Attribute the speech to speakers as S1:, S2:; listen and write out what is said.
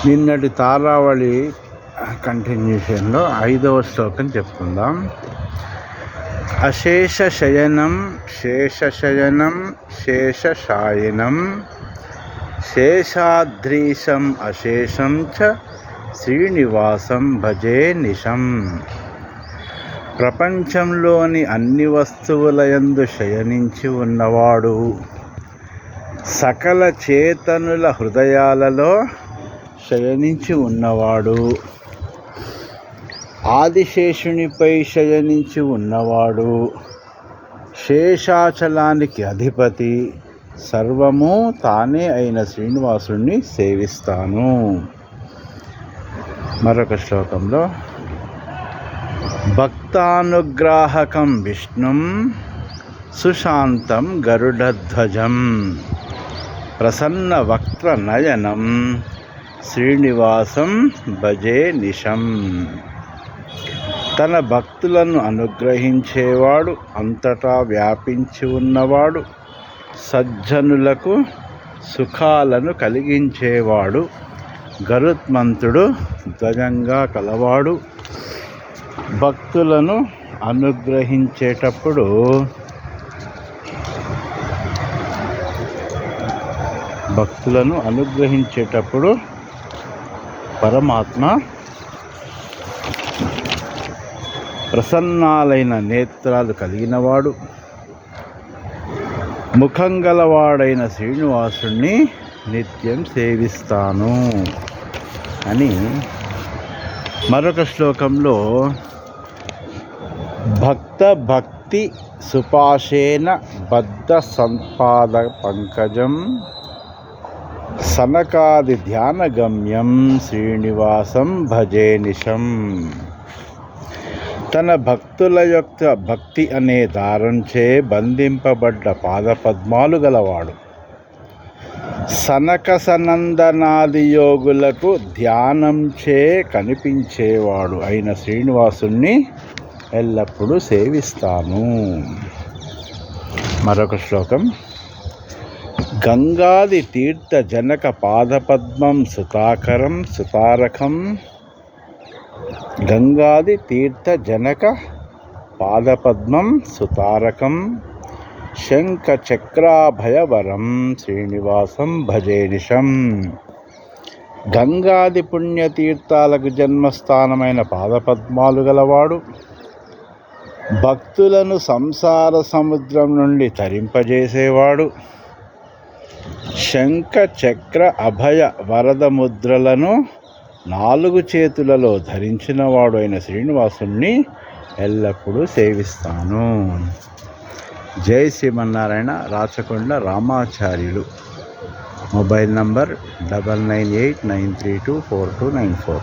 S1: నిన్నటి తారావళి కంటిన్యూషన్లో 5వ శ్లోకం చెప్పుకుందాం. అశేష శయనం శేషశయనం శేషశాయినం శేషాద్రీశం అశేషం చ శ్రీనివాసం భజే నిశం. ప్రపంచంలోని అన్ని వస్తువులయందు శయనించి ఉన్నవాడు, సకల చేతనుల హృదయాలలో శయనించి ఉన్నవాడు, ఆదిశేషునిపై శయనించి ఉన్నవాడు, శేషాచలానికి అధిపతి, సర్వము తానే అయిన శ్రీనివాసుని సేవిస్తాను. మరొక శ్లోకంలో భక్తానుగ్రాహకం విష్ణుం సుశాంతం గరుడధ్వజం ప్రసన్న వక్త్ర నయనం శ్రీనివాసం భజే నిశం. తన భక్తులను అనుగ్రహించేవాడు, అంతటా వ్యాపించి ఉన్నవాడు, సజ్జనులకు సుఖాలను కలిగించేవాడు, గరుత్మంతుడు ధ్వజంగా కలవాడు. భక్తులను అనుగ్రహించేటప్పుడు పరమాత్మ ప్రసన్నాలైన నేత్రాలు కలిగినవాడు, ముఖం గలవాడైన శ్రీనివాసుణ్ణి నిత్యం సేవిస్తాను అని. మరొక శ్లోకంలో భక్తి సుపాశేన బద్ధ సంపాద పంకజం సనకాది ధ్యానగమ్యం శ్రీనివాసం భజే నిశం. తన భక్తుల యొక్క భక్తి అనే దారంచే బంధింపబడ్డ పాదపద్మాలు గలవాడు, సనక సనందనాది యోగులకు ధ్యానంచే కనిపించేవాడు అయిన శ్రీనివాసుణ్ణి ఎల్లప్పుడూ సేవిస్తాను. మరొక శ్లోకం గంగాది తీర్థ జనక పాదపద్మం సుతాకరం సుతారకం. గంగాది తీర్థ జనక పాదపద్మం సుతారకం శంఖ చక్రాభయవరం శ్రీనివాసం భజే నిశం. గంగాది పుణ్యతీర్థాలకు జన్మస్థానమైన పాదపద్మాలు గలవాడు, భక్తులను సంసార సముద్రం నుండి తరింపజేసేవాడు, శంఖ చక్ర అభయ వరద ముద్రలను 4 చేతులలో ధరించినవాడు అయిన శ్రీనివాసుణ్ణి ఎల్లప్పుడూ సేవిస్తాను. జై శ్రీమన్నారాయణ. రాచకొండ రామాచార్యులు. Mobile number 9989324294.